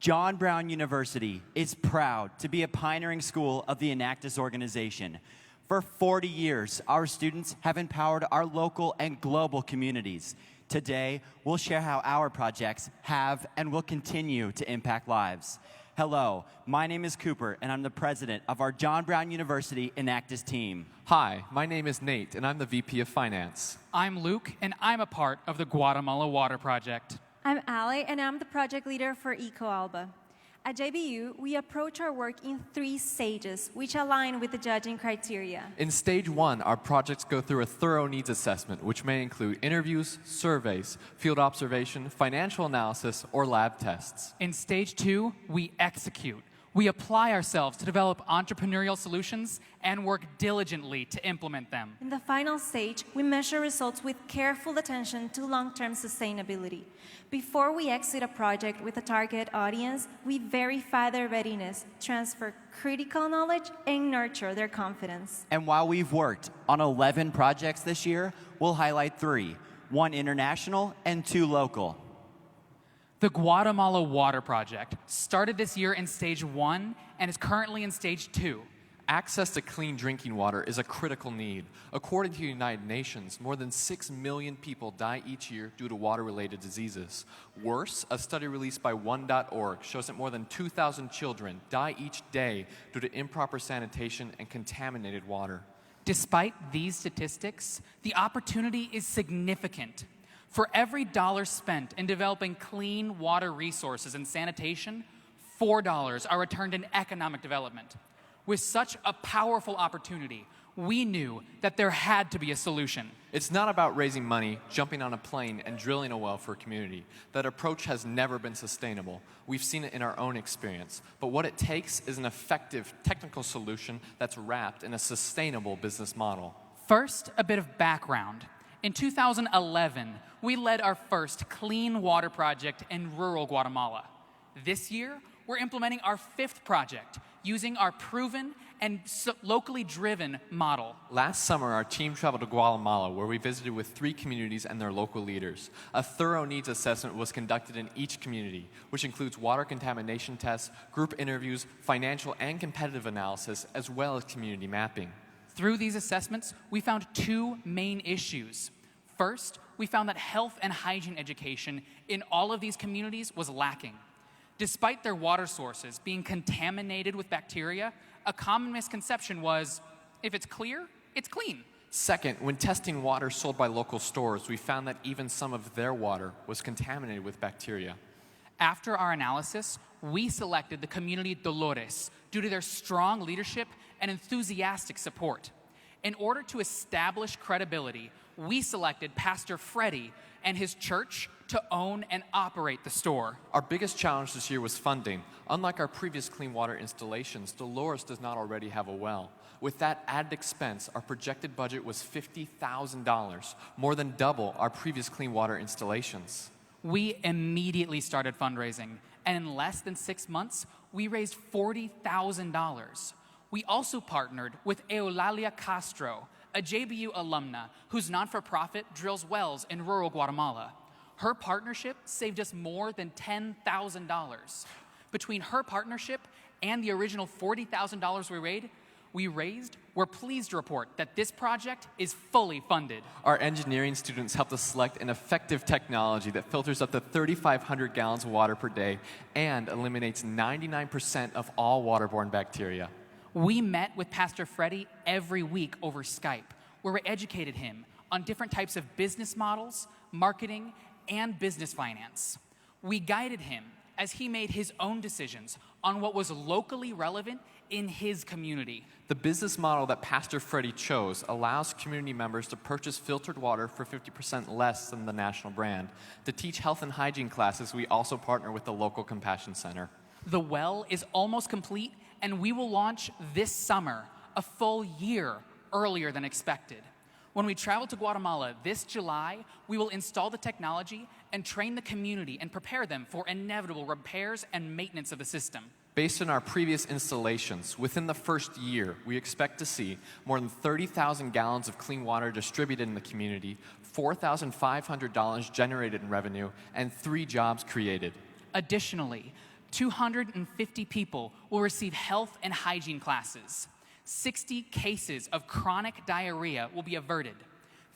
John Brown University is proud to be a pioneering school of the Enactus organization. For 40 years, our students have empowered our local and global communities. Today, we'll share how our projects have and will continue to impact lives. Hello, my name is Cooper, and I'm the president of our John Brown University Enactus team. Hi, my name is Nate, and I'm the VP of Finance. I'm Luke, and I'm a part of the Guatemala Water Project. I'm Ali, and I'm the project leader for EcoAlba. At JBU, we approach our work in 3 stages, which align with the judging criteria. In Stage 1, our projects go through a thorough needs assessment, which may include interviews, surveys, field observation, financial analysis, or lab tests. In Stage 2, we execute. We apply ourselves to develop entrepreneurial solutions and work diligently to implement them. In the final stage, we measure results with careful attention to long-term sustainability. Before we exit a project with a target audience, we verify their readiness, transfer critical knowledge, and nurture their confidence. And while we've worked on 11 projects this year, we'll highlight 3, 1 international and 2 local. The Guatemala Water Project started this year in Stage 1 and is currently in Stage 2. Access to clean drinking water is a critical need. According to the United Nations, more than 6 million people die each year due to water-related diseases. Worse, a study released by One.org shows that more than 2,000 children die each day due to improper sanitation and contaminated water. Despite these statistics, the opportunity is significant. For every dollar spent in developing clean water resources and sanitation, $4 are returned in economic development. With such a powerful opportunity, we knew that there had to be a solution. It's not about raising money, jumping on a plane, and drilling a well for a community. That approach has never been sustainable. We've seen it in our own experience. But what it takes is an effective technical solution that's wrapped in a sustainable business model. First, a bit of background. In 2011, we led our first clean water project in rural Guatemala. This year, we're implementing our 5th project using our proven and locally driven model. Last summer, our team traveled to Guatemala, where we visited with 3 communities and their local leaders. A thorough needs assessment was conducted in each community, which includes water contamination tests, group interviews, financial and competitive analysis, as well as community mapping. Through these assessments, we found 2 main issues. First, we found that health and hygiene education in all of these communities was lacking. Despite their water sources being contaminated with bacteria, a common misconception was, if it's clear, it's clean. Second, when testing water sold by local stores, we found that even some of their water was contaminated with bacteria. After our analysis, we selected the community Dolores due to their strong leadership and enthusiastic support. In order to establish credibility, we selected Pastor Freddie and his church to own and operate the store. Our biggest challenge this year was funding. Unlike our previous clean water installations, Dolores does not already have a well. With that added expense, our projected budget was $50,000, more than double our previous clean water installations. We immediately started fundraising, and in less than 6 months, we raised $40,000. We also partnered with Eulalia Castro, a JBU alumna whose non-for-profit drills wells in rural Guatemala. Her partnership saved us more than $10,000. Between her partnership and the original $40,000 we raised, we're pleased to report that this project is fully funded. Our engineering students helped us select an effective technology that filters up to 3,500 gallons of water per day and eliminates 99% of all waterborne bacteria. We met with Pastor Freddie every week over Skype, where we educated him on different types of business models, marketing, and business finance. We guided him as he made his own decisions on what was locally relevant in his community. The business model that Pastor Freddie chose allows community members to purchase filtered water for 50% less than the national brand. To teach health and hygiene classes, we also partner with the local Compassion Center. The well is almost complete, and we will launch this summer, a full year earlier than expected. When we travel to Guatemala this July, we will install the technology and train the community and prepare them for inevitable repairs and maintenance of the system. Based on our previous installations, within the first year, we expect to see more than 30,000 gallons of clean water distributed in the community, $4,500 generated in revenue, and 3 jobs created. Additionally, 250 people will receive health and hygiene classes. 60 cases of chronic diarrhea will be averted.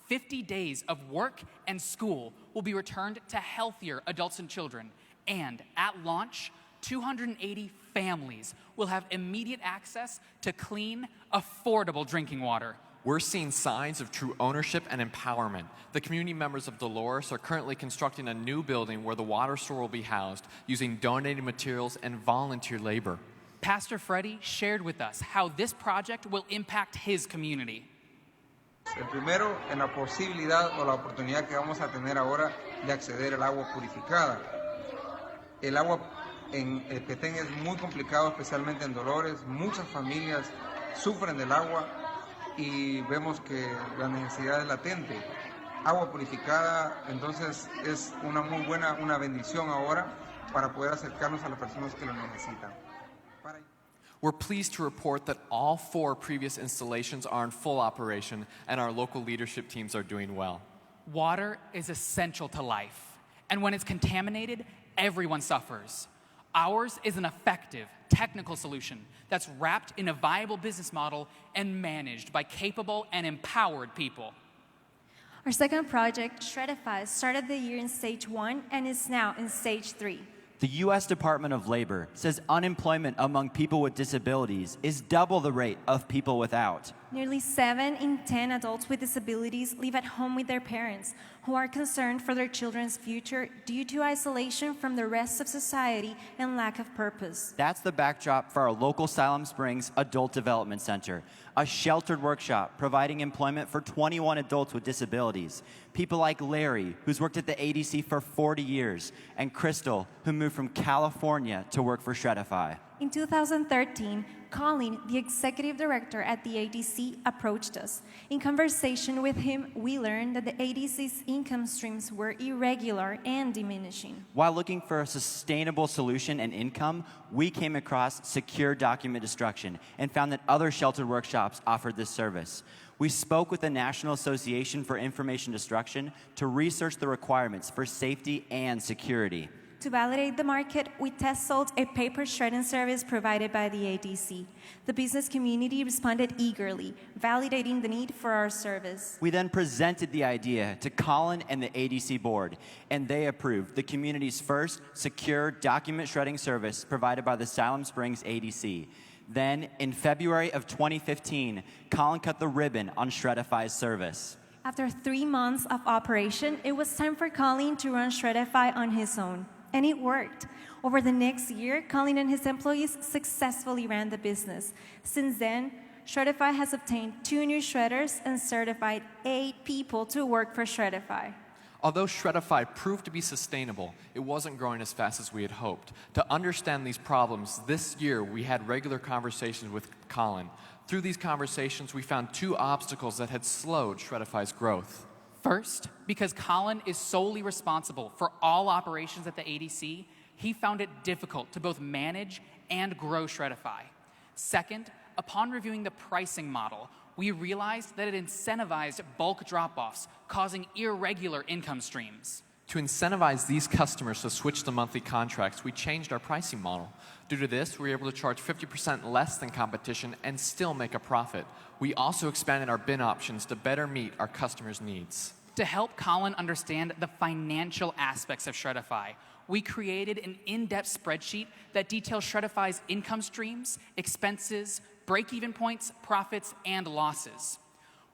50 days of work and school will be returned to healthier adults and children. And at launch, 280 families will have immediate access to clean, affordable drinking water. We're seeing signs of true ownership and empowerment. The community members of Dolores are currently constructing a new building where the water store will be housed using donated materials and volunteer labor. Pastor Freddie shared with us how this project will impact his community. El primero, en la posibilidad o la oportunidad que vamos a tener ahora de acceder al agua purificada. El agua en Petén es muy complicado, especialmente en Dolores. Muchas familias sufren del agua y vemos que la necesidad es latente. Agua purificada, entonces, es una muy buena, una bendición ahora para poder acercarnos a las personas que lo necesitan. We're pleased to report that all 4 previous installations are in full operation and our local leadership teams are doing well. Water is essential to life, and when it's contaminated, everyone suffers. Ours is an effective technical solution that's wrapped in a viable business model and managed by capable and empowered people. Our second project, Shredify, started the year in stage 1 and is now in stage 3. The U.S. Department of Labor says unemployment among people with disabilities is double the rate of people without. Nearly 7 in 10 adults with disabilities live at home with their parents, who are concerned for their children's future due to isolation from the rest of society and lack of purpose. That's the backdrop for our local Siloam Springs Adult Development Center, a sheltered workshop providing employment for 21 adults with disabilities. People like Larry, who's worked at the ADC for 40 years, and Crystal, who moved from California to work for Shredify. In 2013, Colin, the executive director at the ADC, approached us. In conversation with him, we learned that the ADC's income streams were irregular and diminishing. While looking for a sustainable solution and income, we came across secure document destruction and found that other sheltered workshops offered this service. We spoke with the National Association for Information Destruction to research the requirements for safety and security. To validate the market, we test-sold a paper shredding service provided by the ADC. The business community responded eagerly, validating the need for our service. We then presented the idea to Colin and the ADC board, and they approved the community's first secure document shredding service provided by the Siloam Springs ADC. Then, in February of 2015, Colin cut the ribbon on Shredify's service. After 3 months of operation, it was time for Colin to run Shredify on his own. And it worked. Over the next year, Colin and his employees successfully ran the business. Since then, Shredify has obtained 2 new shredders and certified 8 people to work for Shredify. Although Shredify proved to be sustainable, it wasn't growing as fast as we had hoped. To understand these problems, this year we had regular conversations with Colin. Through these conversations, we found 2 obstacles that had slowed Shredify's growth. First, because Colin is solely responsible for all operations at the ADC, he found it difficult to both manage and grow Shredify. Second, upon reviewing the pricing model, we realized that it incentivized bulk drop-offs, causing irregular income streams. To incentivize these customers to switch to monthly contracts, we changed our pricing model. Due to this, we were able to charge 50% less than competition and still make a profit. We also expanded our bin options to better meet our customers' needs. To help Colin understand the financial aspects of Shredify, we created an in-depth spreadsheet that details Shredify's income streams, expenses, break-even points, profits, and losses.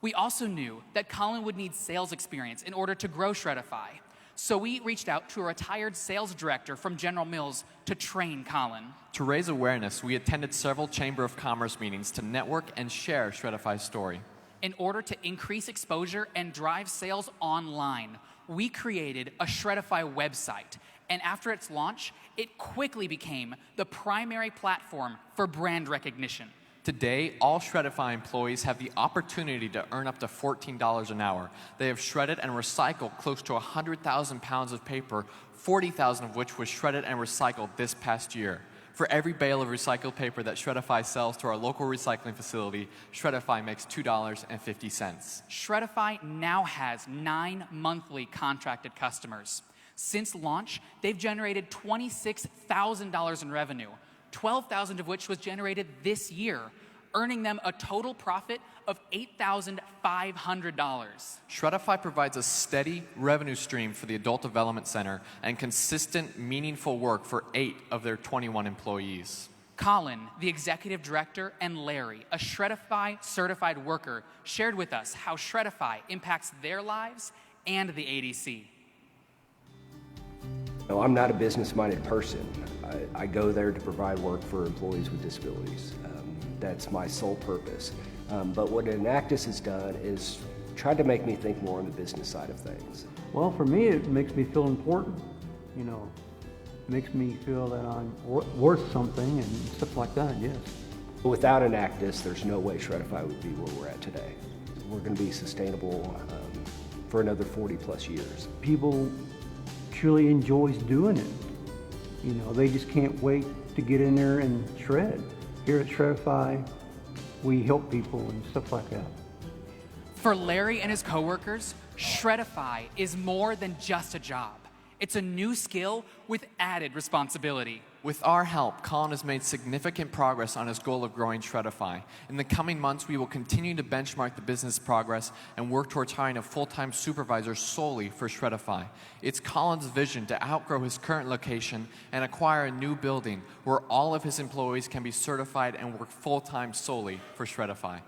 We also knew that Colin would need sales experience in order to grow Shredify. So we reached out to a retired sales director from General Mills to train Colin. To raise awareness, we attended several Chamber of Commerce meetings to network and share Shredify's story. In order to increase exposure and drive sales online, we created a Shredify website. And after its launch, it quickly became the primary platform for brand recognition. Today, all Shredify employees have the opportunity to earn up to $14 an hour. They have shredded and recycled close to 100,000 pounds of paper, 40,000 of which was shredded and recycled this past year. For every bale of recycled paper that Shredify sells to our local recycling facility, Shredify makes $2.50. Shredify now has 9 monthly contracted customers. Since launch, they've generated $26,000 in revenue, $12,000 of which was generated this year, earning them a total profit of $8,500. Shredify provides a steady revenue stream for the Adult Development Center and consistent, meaningful work for 8 of their 21 employees. Colin, the executive director, and Larry, a Shredify certified worker, shared with us how Shredify impacts their lives and the ADC. No, I'm not a business-minded person. I go there to provide work for employees with disabilities. That's my sole purpose. But what Enactus has done is tried to make me think more on the business side of things. Well, for me, it makes me feel important. You know, it makes me feel that I'm worth something and stuff like that, yes. Without Enactus, there's no way Shredify would be where we're at today. We're going to be sustainable for another 40+ years. People truly enjoys doing it. You know, they just can't wait to get in there and shred. Here at Shredify, we help people and stuff like that. For Larry and his coworkers, Shredify is more than just a job. It's a new skill with added responsibility. With our help, Colin has made significant progress on his goal of growing Shredify. In the coming months, we will continue to benchmark the business progress and work towards hiring a full-time supervisor solely for Shredify. It's Colin's vision to outgrow his current location and acquire a new building where all of his employees can be certified and work full-time solely for Shredify.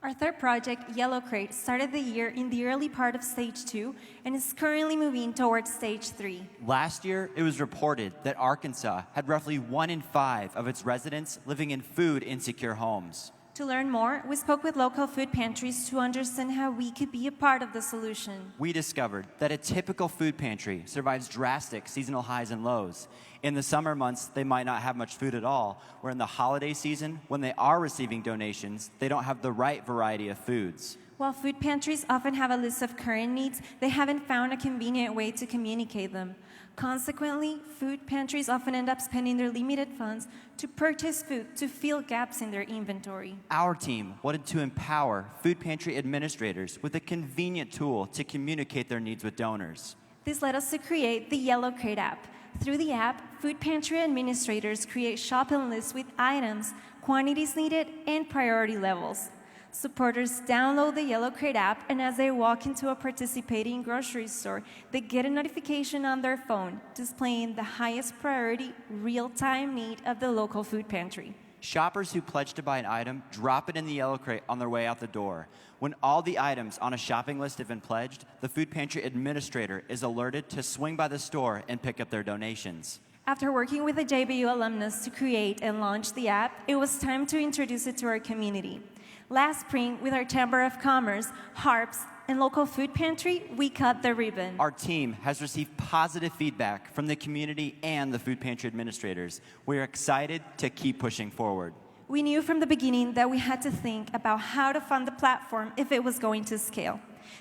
Our third project, Yellow Crate, started the year in the early part of Stage 2 and is currently moving towards Stage 3. Last year, it was reported that Arkansas had roughly 1 in 5 of its residents living in food-insecure homes. To learn more, we spoke with local food pantries to understand how we could be a part of the solution. We discovered that a typical food pantry survives drastic seasonal highs and lows. In the summer months, they might not have much food at all, where in the holiday season, when they are receiving donations, they don't have the right variety of foods. While food pantries often have a list of current needs, they haven't found a convenient way to communicate them. Consequently, food pantries often end up spending their limited funds to purchase food to fill gaps in their inventory. Our team wanted to empower food pantry administrators with a convenient tool to communicate their needs with donors. This led us to create the Yellow Crate app. Through the app, food pantry administrators create shopping lists with items, quantities needed, and priority levels. Supporters download the Yellow Crate app, and as they walk into a participating grocery store, they get a notification on their phone displaying the highest priority, real-time need of the local food pantry. Shoppers who pledge to buy an item drop it in the Yellow Crate on their way out the door. When all the items on a shopping list have been pledged, the food pantry administrator is alerted to swing by the store and pick up their donations. After working with the JBU alumnus to create and launch the app, it was time to introduce it to our community. Last spring, with our Chamber of Commerce, HARPS, and local food pantry, we cut the ribbon. Our team has received positive feedback from the community and the food pantry administrators. We're excited to keep pushing forward. We knew from the beginning that we had to think about how to fund the platform if it was going to scale.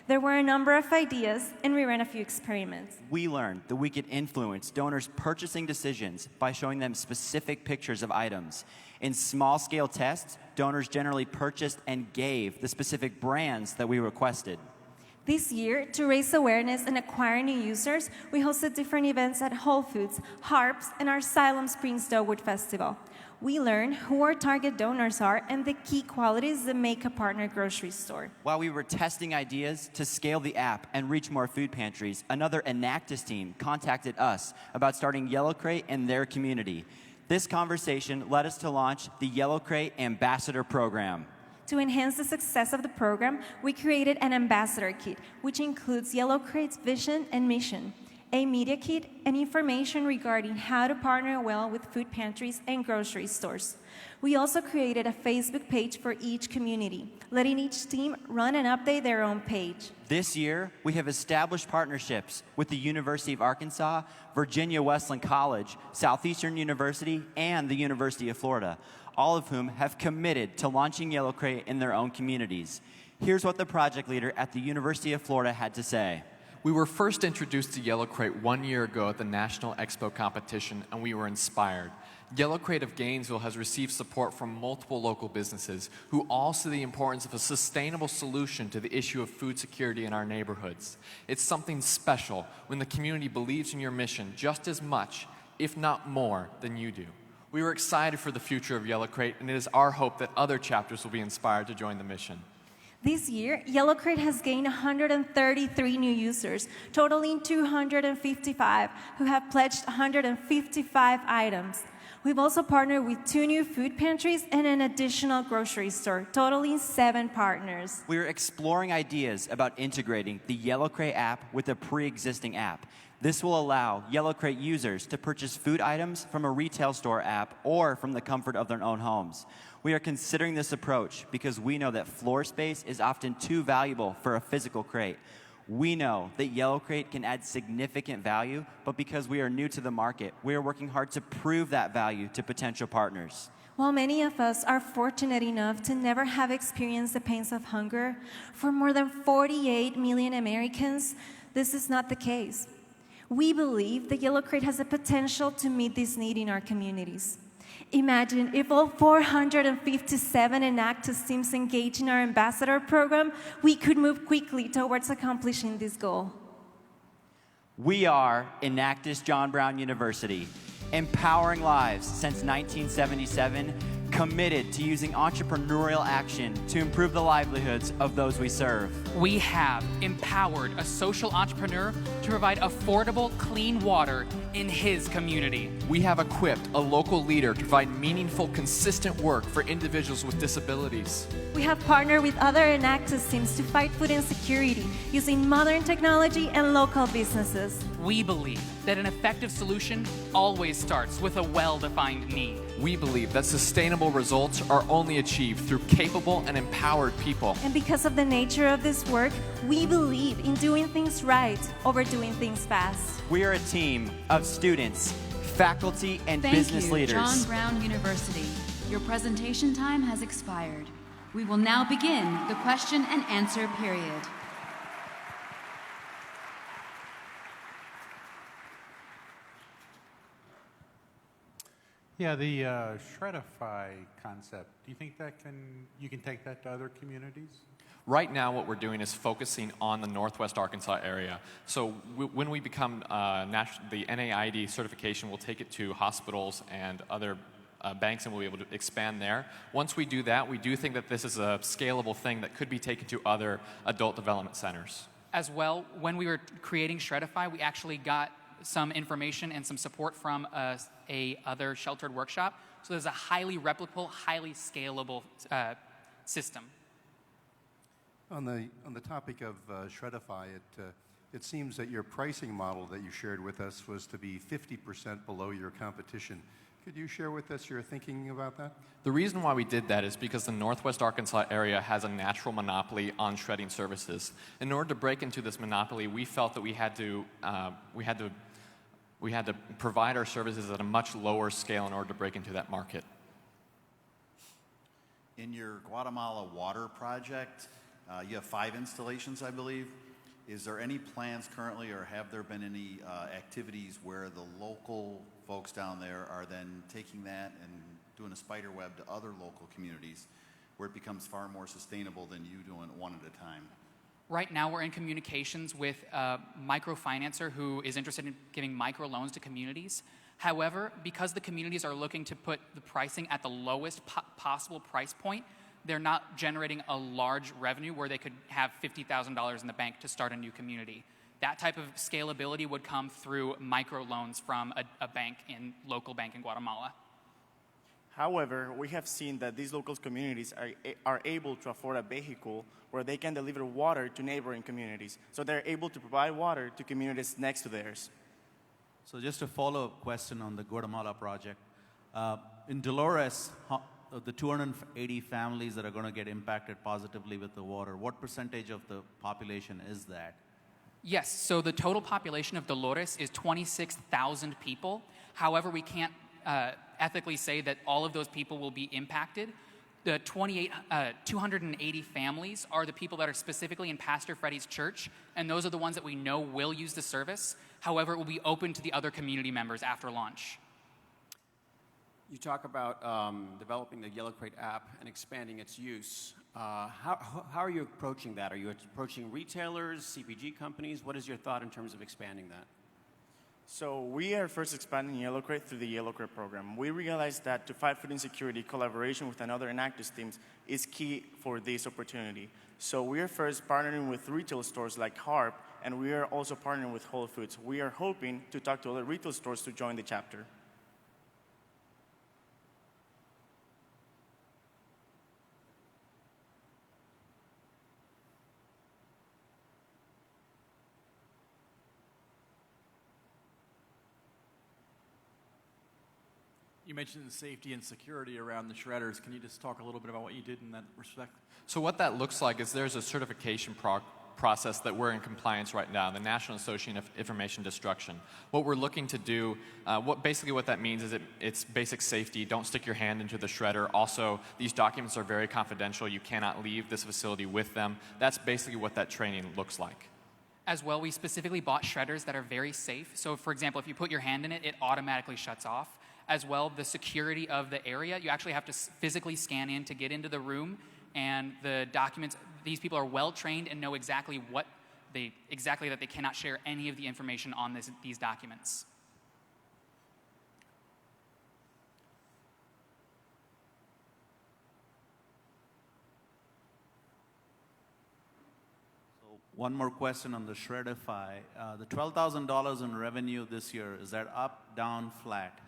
There were a number of ideas, and we ran a few experiments. We learned that we could influence donors' purchasing decisions by showing them specific pictures of items. In small-scale tests, donors generally purchased and gave the specific brands that we requested. This year, to raise awareness and acquire new users, we hosted different events at Whole Foods, HARPS, and our Siloam Springs Dogwood Festival. We learned who our target donors are and the key qualities that make a partner grocery store. While we were testing ideas to scale the app and reach more food pantries, another Enactus team contacted us about starting Yellow Crate in their community. This conversation led us to launch the Yellow Crate Ambassador Program. To enhance the success of the program, we created an ambassador kit, which includes Yellow Crate's vision and mission, a media kit, and information regarding how to partner well with food pantries and grocery stores. We also created a Facebook page for each community, letting each team run and update their own page. This year, we have established partnerships with the University of Arkansas, Virginia Wesleyan College, Southeastern University, and the University of Florida, all of whom have committed to launching Yellow Crate in their own communities. Here's what the project leader at the University of Florida had to say. We were first introduced to Yellow Crate 1 year ago at the National Expo competition, and we were inspired. Yellow Crate of Gainesville has received support from multiple local businesses who all see the importance of a sustainable solution to the issue of food security in our neighborhoods. It's something special when the community believes in your mission just as much, if not more, than you do. We were excited for the future of Yellow Crate, and it is our hope that other chapters will be inspired to join the mission. This year, Yellow Crate has gained 133 new users, totaling 255, who have pledged 155 items. We've also partnered with 2 new food pantries and an additional grocery store, totaling 7 partners. We are exploring ideas about integrating the Yellow Crate app with a pre-existing app. This will allow Yellow Crate users to purchase food items from a retail store app or from the comfort of their own homes. We are considering this approach because we know that floor space is often too valuable for a physical crate. We know that Yellow Crate can add significant value, but because we are new to the market, we are working hard to prove that value to potential partners. While many of us are fortunate enough to never have experienced the pains of hunger, for more than 48 million Americans, this is not the case. We believe that Yellow Crate has the potential to meet this need in our communities. Imagine if all 457 Enactus teams engaged in our ambassador program, we could move quickly towards accomplishing this goal. We are Enactus John Brown University, empowering lives since 1977, committed to using entrepreneurial action to improve the livelihoods of those we serve. We have empowered a social entrepreneur to provide affordable, clean water in his community. We have equipped a local leader to provide meaningful, consistent work for individuals with disabilities. We have partnered with other Enactus teams to fight food insecurity using modern technology and local businesses. We believe that an effective solution always starts with a well-defined need. We believe that sustainable results are only achieved through capable and empowered people. And because of the nature of this work, we believe in doing things right over doing things fast. We are a team of students, faculty, and business leaders. Thank you, John Brown University. Your presentation time has expired. We will now begin the question and answer period. Yeah, the Shredify concept, do you think that you can take that to other communities? Right now, what we're doing is focusing on the Northwest Arkansas area. So when we become the NAID certification, we'll take it to hospitals and other banks, and we'll be able to expand there. Once we do that, we do think that this is a scalable thing that could be taken to other adult development centers. As well, when we were creating Shredify, we actually got some information and some support from a other sheltered workshop. So there's a highly replicable, highly scalable system. On the topic of Shredify, it seems that your pricing model that you shared with us was to be 50% below your competition. Could you share with us your thinking about that? The reason why we did that is because the Northwest Arkansas area has a natural monopoly on shredding services. In order to break into this monopoly, we felt that we had to provide our services at a much lower scale in order to break into that market. In your Guatemala water project, you have 5 installations, I believe. Is there any plans currently, or have there been any activities where the local folks down there are then taking that and doing a spider web to other local communities where it becomes far more sustainable than you doing one at a time? Right now, we're in communications with a microfinancer who is interested in giving microloans to communities. However, because the communities are looking to put the pricing at the lowest possible price point, they're not generating a large revenue where they could have $50,000 in the bank to start a new community. That type of scalability would come through microloans from a local bank in Guatemala. However, we have seen that these local communities are able to afford a vehicle where they can deliver water to neighboring communities. So they're able to provide water to communities next to theirs. So just a follow-up question on the Guatemala project. In Dolores, the 280 families that are going to get impacted positively with the water, what percentage of the population is that? Yes, so the total population of Dolores is 26,000 people. However, we can't ethically say that all of those people will be impacted. The 280 families are the people that are specifically in Pastor Freddie's church, and those are the ones that we know will use the service. However, it will be open to the other community members after launch. You talk about developing the Yellow Crate app and expanding its use. How are you approaching that? Are you approaching retailers, CPG companies? What is your thought in terms of expanding that? So we are first expanding Yellow Crate through the Yellow Crate program. We realized that to fight food insecurity, collaboration with another Enactus teams is key for this opportunity. So we are first partnering with retail stores like Harp, and we are also partnering with Whole Foods. We are hoping to talk to other retail stores to join the chapter. You mentioned safety and security around the shredders. Can you just talk a little bit about what you did in that respect? So what that looks like is there's a certification process that we're in compliance right now, the National Association of Information Destruction. What we're looking to do, basically what that means is it's basic safety. Don't stick your hand into the shredder. Also, these documents are very confidential. You cannot leave this facility with them. That's basically what that training looks like. As well, we specifically bought shredders that are very safe. So for example, if you put your hand in it, it automatically shuts off. As well, the security of the area, you actually have to physically scan in to get into the room, and the documents, these people are well trained and know exactly that they cannot share any of the information on these documents. One more question on the Shredify. The $12,000 in revenue this year, is that up, down, flat?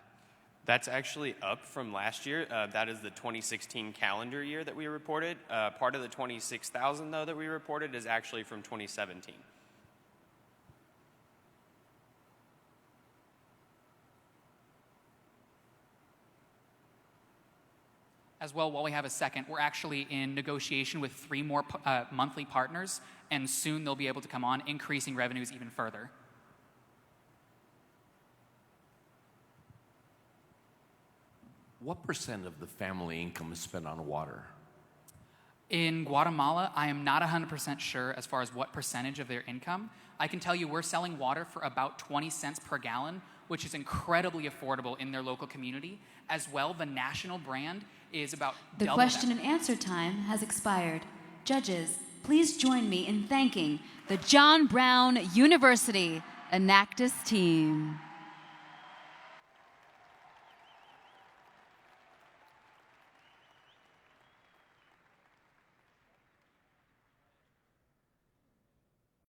That's actually up from last year. That is the 2016 calendar year that we reported. Part of the 26,000 though that we reported is actually from 2017. As well, while we have a second, we're actually in negotiation with 3 more monthly partners, and soon they'll be able to come on, increasing revenues even further. What percent of the family income is spent on water? In Guatemala, I am not 100% sure as far as what percentage of their income. I can tell you we're selling water for about 20 cents per gallon, which is incredibly affordable in their local community. As well, the national brand is about The double question that. and answer time has expired. Judges, please join me in thanking the John Brown University Enactus team.